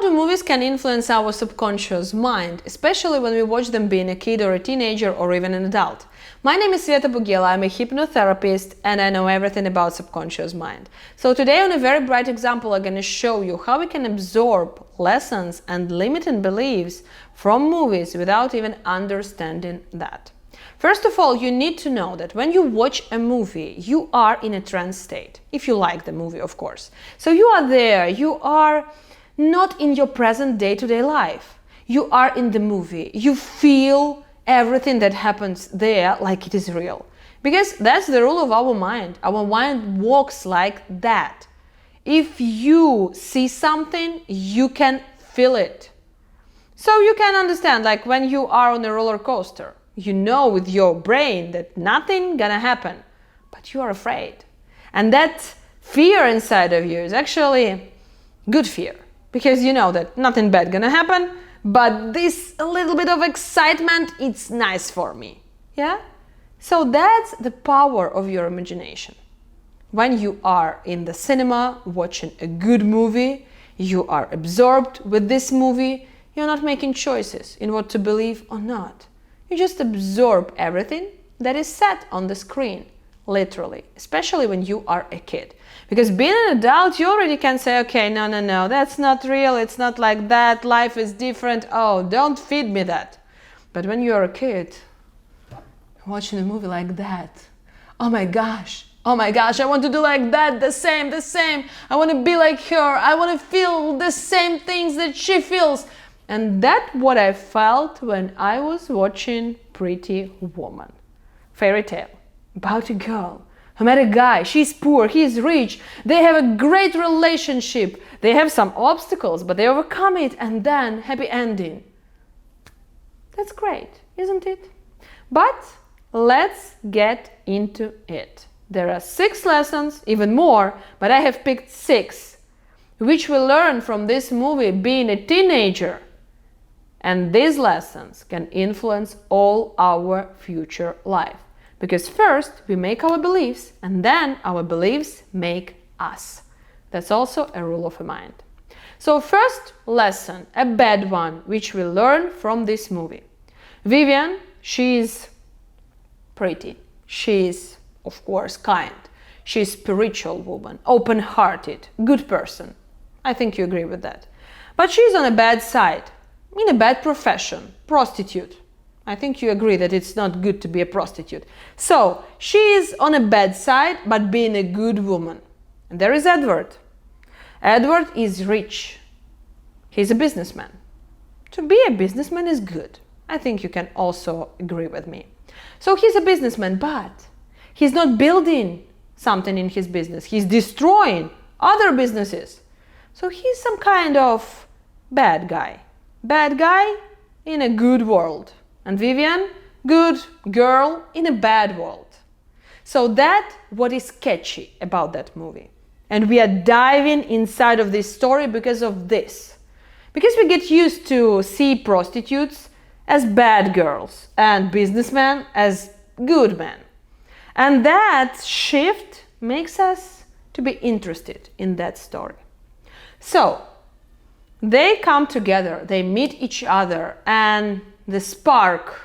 do movies can influence our subconscious mind, especially when we watch them being a kid or a teenager or even an adult? My name is Sveta Bugila, I'm a hypnotherapist and I know everything about subconscious mind. So today on a very bright example I'm going to show you how we can absorb lessons and limiting beliefs from movies without even understanding that. First of all, you need to know that when you watch a movie, you are in a trance state, if you like the movie, of course. So you are there, you are not in your present day-to-day life. You are in the movie. You feel everything that happens there like it is real. Because that's the rule of our mind. Our mind works like that. If you see something, you can feel it. So you can understand, like when you are on a roller coaster, you know with your brain that nothing gonna happen, but you are afraid. And that fear inside of you is actually good fear. Because you know that nothing bad gonna happen, but this a little bit of excitement, it's nice for me. Yeah? So that's the power of your imagination. When you are in the cinema watching a good movie, you are absorbed with this movie, you're not making choices in what to believe or not. You just absorb everything that is set on the screen, literally, especially when you are a kid. Because being an adult, you already can say, okay, no, that's not real, it's not like that, life is different, oh, don't feed me that. But when you're a kid, watching a movie like that, oh my gosh, I want to do like that, the same, I want to be like her, I want to feel the same things that she feels. And that's what I felt when I was watching Pretty Woman. Fairy tale about a girl who met a guy. She's poor, he's rich, they have a great relationship, they have some obstacles, but they overcome it, and then happy ending. That's great, isn't it? But let's get into it. There are 6 lessons, even more, but I have picked 6, which we learn from this movie being a teenager. And these lessons can influence all our future life. Because first, we make our beliefs, and then our beliefs make us. That's also a rule of the mind. So first lesson, a bad one, which we learn from this movie. Vivian, she's pretty. She's, of course, kind. She's a spiritual woman, open-hearted, good person. I think you agree with that. But she's on a bad side, in a bad profession, prostitute. I think you agree that it's not good to be a prostitute. So, she is on a bad side, but being a good woman. And there is Edward. Edward is rich. He's a businessman. To be a businessman is good. I think you can also agree with me. So, he's a businessman, but he's not building something in his business. He's destroying other businesses. So, he's some kind of bad guy. Bad guy in a good world. And Vivian, good girl in a bad world. So that's what is catchy about that movie. And we are diving inside of this story because of this. Because we get used to see prostitutes as bad girls and businessmen as good men. And that shift makes us to be interested in that story. So, they come together, they meet each other, and the spark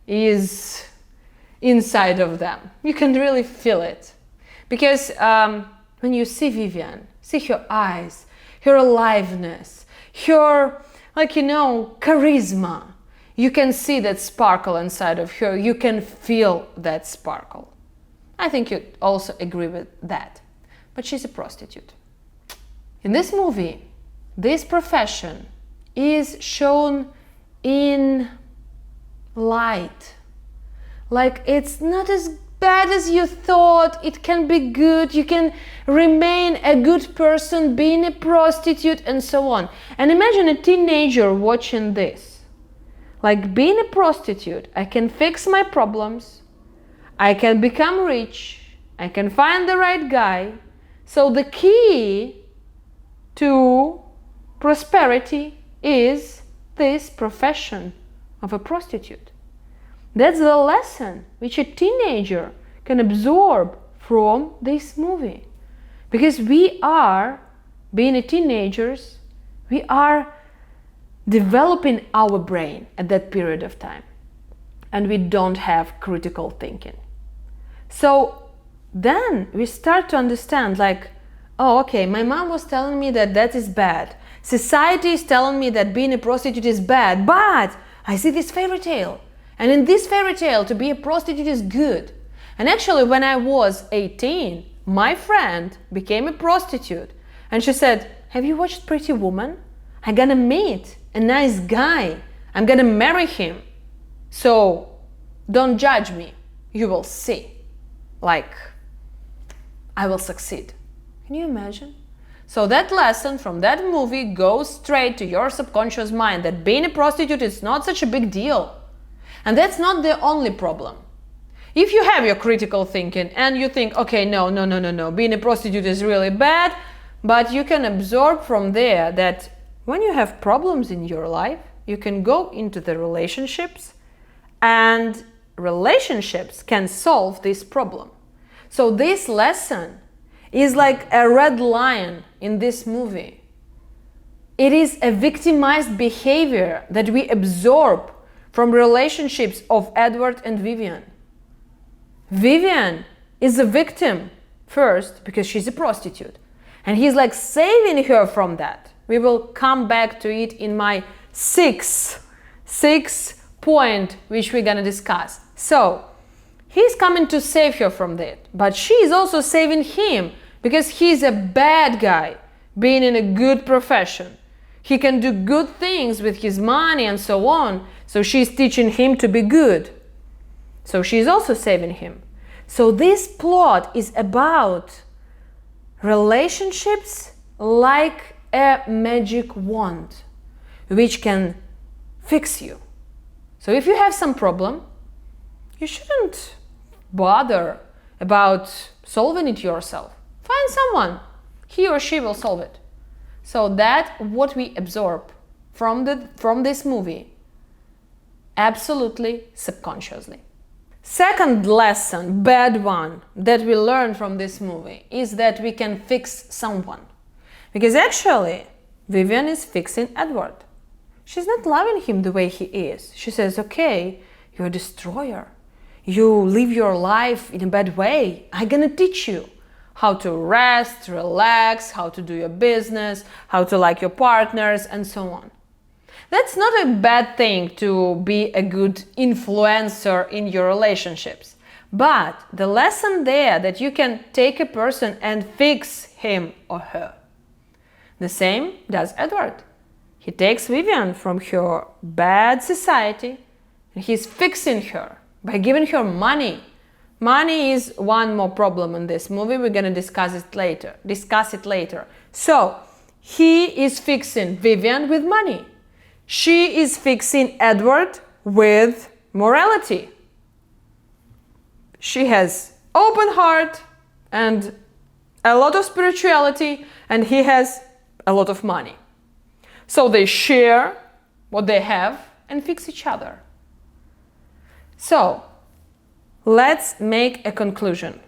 is inside of them. You can really feel it. Because when you see Vivian, see her eyes, her aliveness, her, charisma, you can see that sparkle inside of her. You can feel that sparkle. I think you also agree with that. But she's a prostitute. In this movie, this profession is shown in light. Like it's not as bad as you thought. It can be good. You can remain a good person being a prostitute and so on. And imagine a teenager watching this. Like being a prostitute, I can fix my problems. I can become rich. I can find the right guy. So the key to prosperity is this profession of a prostitute. That's the lesson which a teenager can absorb from this movie. Because we are, being a teenagers, We are developing our brain at that period of time, and we don't have critical thinking. So then we start to understand, like, oh, okay, my mom was telling me that that is bad. Society is telling me that being a prostitute is bad, but I see this fairy tale. And in this fairy tale, to be a prostitute is good. And actually, when I was 18, my friend became a prostitute. And she said, have you watched Pretty Woman? I'm gonna meet a nice guy. I'm gonna marry him. So don't judge me. You will see. Like, I will succeed. Can you imagine? So that lesson from that movie goes straight to your subconscious mind, that being a prostitute is not such a big deal. And that's not the only problem. If you have your critical thinking and you think, okay, no, being a prostitute is really bad, but you can absorb from there that when you have problems in your life, you can go into the relationships, and relationships can solve this problem. So this lesson is like a red line in this movie. It is a victimized behavior that we absorb from relationships of Edward and Vivian. Vivian is a victim first because she's a prostitute, and he's like saving her from that. We will come back to it in my sixth point, which we're gonna discuss. So he's coming to save her from that, but she's also saving him because he's a bad guy being in a good profession. He can do good things with his money and so on. So she's teaching him to be good. So she's also saving him. So this plot is about relationships like a magic wand, which can fix you. So if you have some problem, you shouldn't bother about solving it yourself. Find someone. He or she will solve it. So that what we absorb from this movie, absolutely subconsciously. Second lesson, bad one, that we learn from this movie is that we can fix someone. Because actually, Vivian is fixing Edward. She's not loving him the way he is. She says, okay, you're a destroyer. You live your life in a bad way. I'm gonna teach you how to rest, relax, how to do your business, how to like your partners, and so on. That's not a bad thing to be a good influencer in your relationships. But the lesson there that you can take a person and fix him or her. The same does Edward. He takes Vivian from her bad society and he's fixing her by giving her money. Money is one more problem in this movie. We're going to discuss it later. So he is fixing Vivian with money. She is fixing Edward with morality. She has open heart and a lot of spirituality, and he has a lot of money. So they share what they have and fix each other. So let's make a conclusion.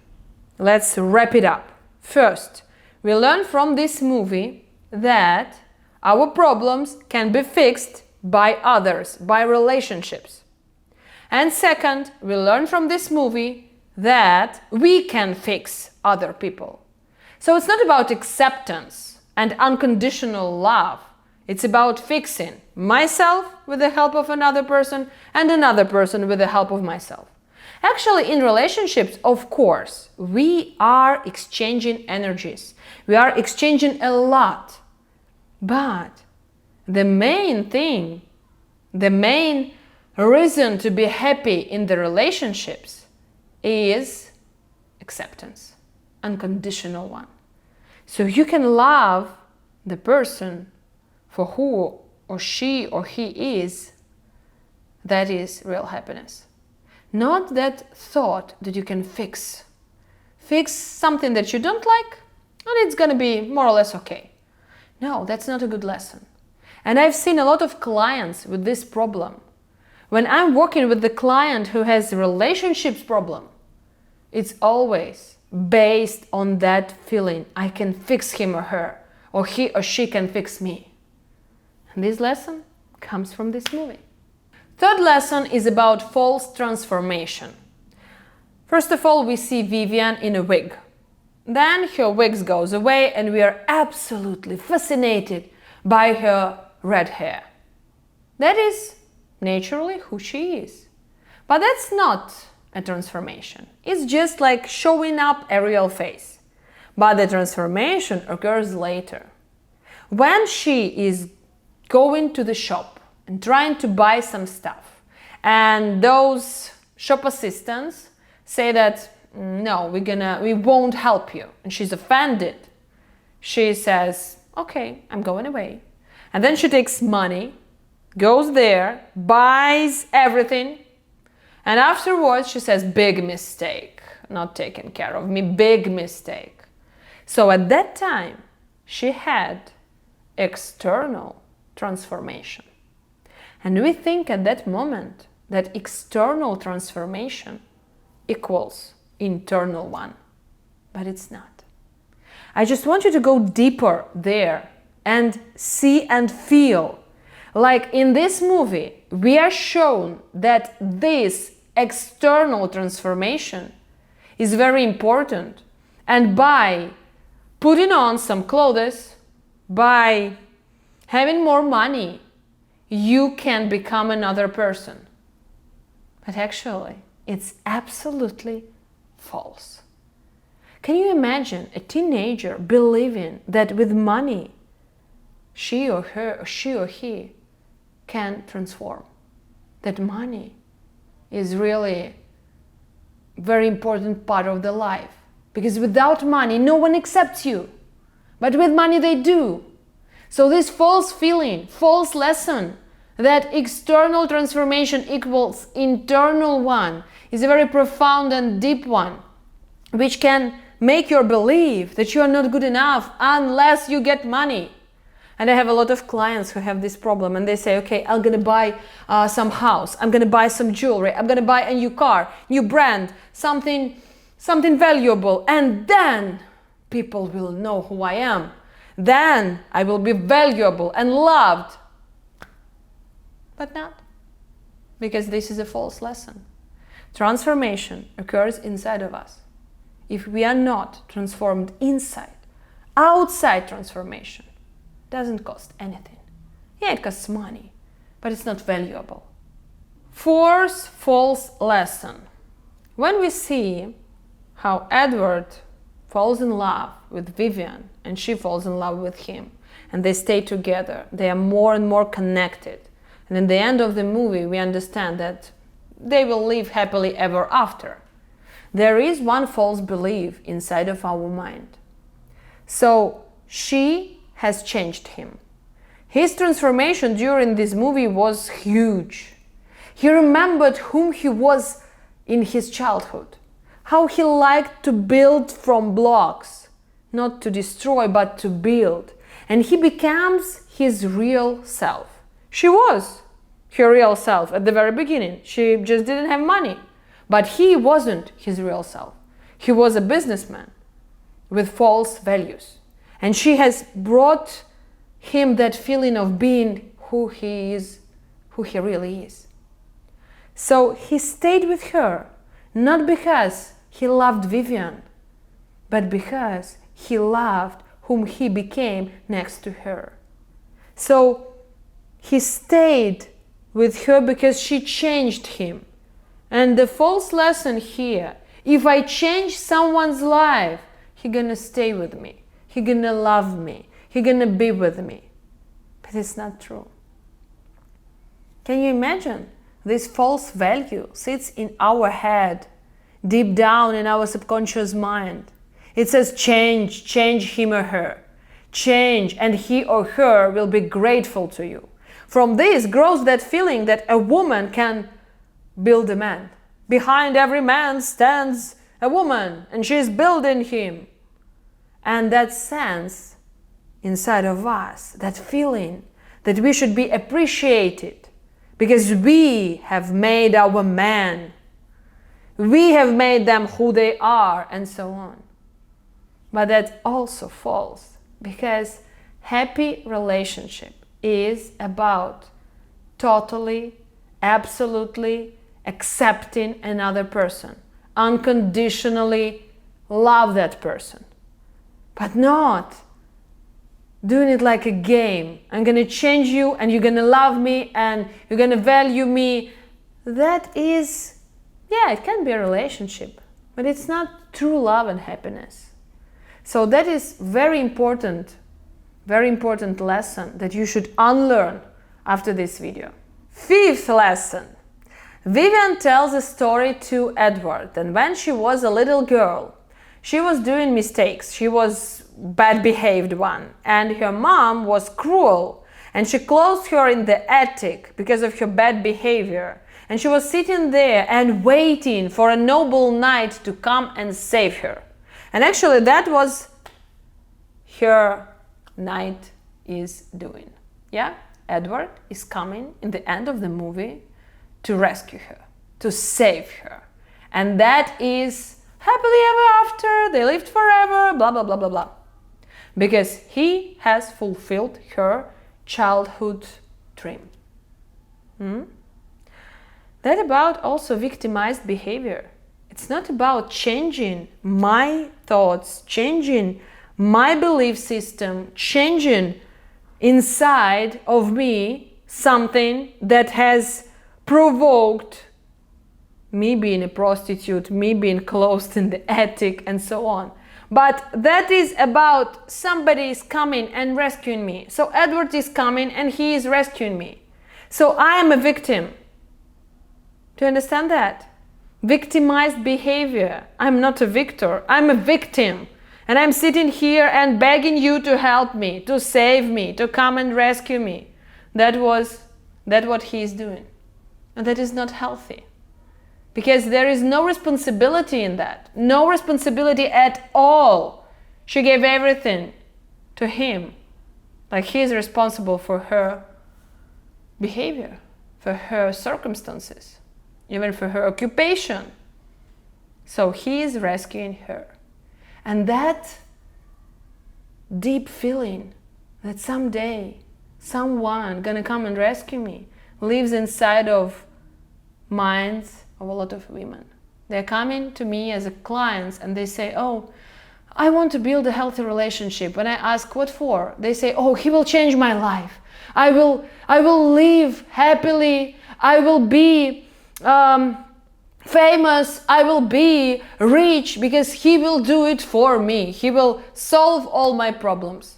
Let's wrap it up. First, we learn from this movie that our problems can be fixed by others, by relationships. And second, we learn from this movie that we can fix other people. So it's not about acceptance and unconditional love. It's about fixing myself with the help of another person and another person with the help of myself. Actually, in relationships, of course, we are exchanging energies. We are exchanging a lot. But the main thing, the main reason to be happy in the relationships is acceptance, unconditional one. So you can love the person for who or she or he is. That is real happiness. Not that thought that you can fix something that you don't like and it's gonna be more or less okay. No, that's not a good lesson. And I've seen a lot of clients with this problem. When I'm working with the client who has a relationships problem, it's always based on that feeling. I can fix him or her, or he or she can fix me. And this lesson comes from this movie. Third lesson is about false transformation. First of all, we see Vivian in a wig. Then her wig goes away and we are absolutely fascinated by her red hair. That is naturally who she is. But that's not a transformation. It's just like showing up a real face. But the transformation occurs later. When she is going to the shop and trying to buy some stuff, and those shop assistants say that, no, we won't help you. And she's offended. She says, okay, I'm going away. And then she takes money, goes there, buys everything. And afterwards she says, big mistake, not taken care of me, big mistake. So at that time, she had external transformation. And we think at that moment that external transformation equals internal one, but it's not. I just want you to go deeper there and see and feel. Like in this movie, we are shown that this external transformation is very important. And by putting on some clothes, by having more money, you can become another person. But actually, it's absolutely false. Can you imagine a teenager believing that with money she or he can transform? That money is really a very important part of the life. Because without money, no one accepts you. But with money, they do. So this false feeling, false lesson that external transformation equals internal one is a very profound and deep one, which can make you believe that you are not good enough unless you get money. And I have a lot of clients who have this problem, and they say, okay, I'm gonna buy some house, I'm gonna buy some jewelry, I'm gonna buy a new car, new brand, something valuable, and then people will know who I am. Then I will be valuable and loved. But not, because this is a false lesson. Transformation occurs inside of us. If we are not transformed inside, outside transformation doesn't cost anything. Yeah, it costs money, but it's not valuable. Fourth false lesson. When we see how Edward falls in love with Vivian and she falls in love with him, and they stay together, they are more and more connected. And in the end of the movie, we understand that they will live happily ever after. There is one false belief inside of our mind. So she has changed him. His transformation during this movie was huge. He remembered whom he was in his childhood, how he liked to build from blocks, not to destroy, but to build. And he becomes his real self. She was her real self at the very beginning. She just didn't have money. But he wasn't his real self. He was a businessman with false values. And she has brought him that feeling of being who he is, who he really is. So he stayed with her, not because he loved Vivian, but because he loved whom he became next to her. So he stayed with her because she changed him. And the false lesson here, if I change someone's life, he's gonna stay with me, he's gonna love me, he's gonna be with me. But it's not true. Can you imagine? This false value sits in our head, deep down in our subconscious mind. It says change him or her. Change, and he or her will be grateful to you. From this grows that feeling that a woman can build a man. Behind every man stands a woman, and she is building him. And that sense inside of us, that feeling that we should be appreciated because we have made our man, we have made them who they are, and so on. But that's also false, because happy relationship is about totally, absolutely accepting another person, unconditionally love that person, but not doing it like a game. I'm gonna change you and you're gonna love me and you're gonna value me. That is, yeah, it can be a relationship, but it's not true love and happiness. So that is very important lesson that you should unlearn after this video. Fifth lesson. Vivian tells a story to Edward, and when she was a little girl, she was doing mistakes. She was bad behaved one, and her mom was cruel, and she closed her in the attic because of her bad behavior. And she was sitting there and waiting for a noble knight to come and save her. And actually that was her knight is doing. Yeah, Edward is coming in the end of the movie to rescue her, to save her. And that is happily ever after, they lived forever, blah, blah, blah, blah, blah. Because he has fulfilled her childhood dream. That about also victimized behavior. It's not about changing my thoughts, changing my belief system, changing inside of me something that has provoked me being a prostitute, me being closed in the attic, and so on. But that is about somebody is coming and rescuing me. So Edward is coming and he is rescuing me. So I am a victim. Do you understand that? Victimized behavior. I'm not a victor, I'm a victim. And I'm sitting here and begging you to help me, to save me, to come and rescue me. That's what he is doing. And that is not healthy. Because there is no responsibility in that. No responsibility at all. She gave everything to him. Like he is responsible for her behavior, for her circumstances, even for her occupation. So he is rescuing her. And that deep feeling that someday someone gonna come and rescue me lives inside of minds of a lot of women. They're coming to me as a clients and they say, oh, I want to build a healthy relationship. When I ask what for, they say, oh, he will change my life. I will live happily. I will be famous. I will be rich because he will do it for me. He will solve all my problems.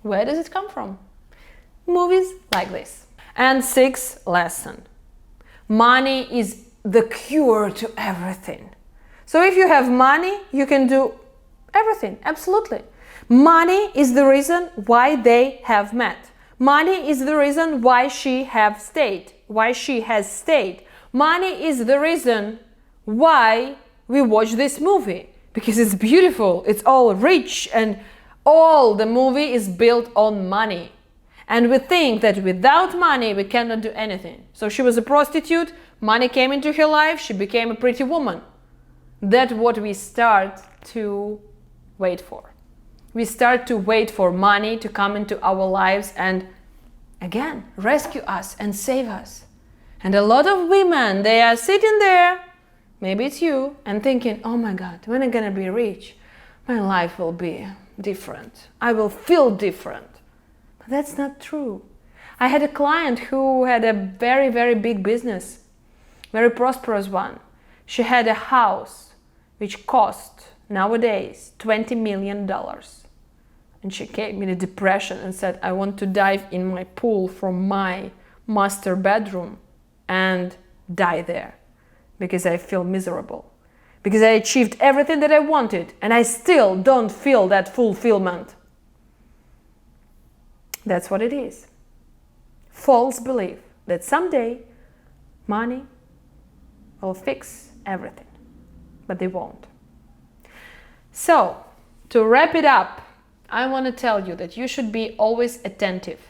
Where does it come from? Movies like this. And sixth lesson. Money is the cure to everything. So if you have money, you can do everything, absolutely. Money is the reason why they have met. Money is the reason why she has stayed. Money is the reason why we watch this movie. Because it's beautiful, it's all rich, and all the movie is built on money. And we think that without money, we cannot do anything. So she was a prostitute, money came into her life, she became a pretty woman. That's what we start to wait for. We start to wait for money to come into our lives and, again, rescue us and save us. And a lot of women, they are sitting there, maybe it's you, and thinking, oh my God, when I'm gonna be rich, my life will be different. I will feel different. That's not true. I had a client who had a very, very big business, very prosperous one. She had a house which cost nowadays $20 million. And she came in a depression and said, I want to dive in my pool from my master bedroom and die there because I feel miserable. Because I achieved everything that I wanted and I still don't feel that fulfillment. That's what it is. False belief that someday money will fix everything, but they won't. So, to wrap it up, I want to tell you that you should be always attentive.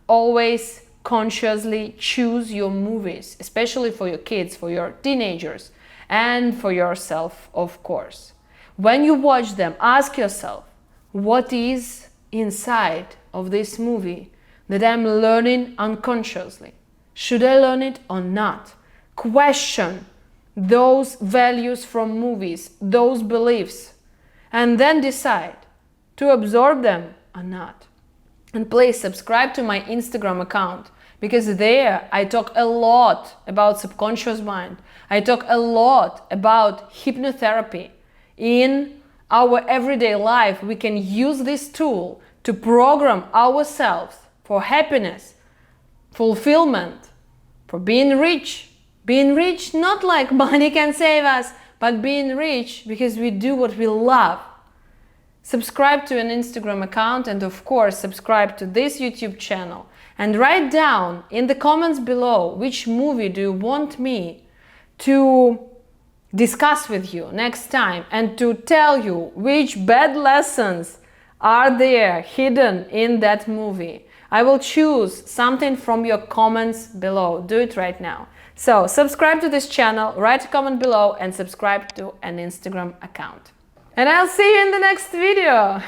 Always consciously choose your movies, especially for your kids, for your teenagers, and for yourself, of course. When you watch them, ask yourself, what is inside of this movie that I'm learning unconsciously? Should I learn it or not? Question those values from movies, those beliefs, and then decide to absorb them or not. And please subscribe to my Instagram account, because there I talk a lot about subconscious mind. I talk a lot about hypnotherapy. In our everyday life, we can use this tool to program ourselves for happiness, fulfillment, for being rich. Being rich not like money can save us, but being rich because we do what we love. Subscribe to an Instagram account, and of course subscribe to this YouTube channel, and write down in the comments below which movie do you want me to discuss with you next time, and to tell you which bad lessons are there hidden in that movie. I will choose something from your comments below. Do it right now. So subscribe to this channel, write a comment below, and subscribe to an Instagram account. And I'll see you in the next video.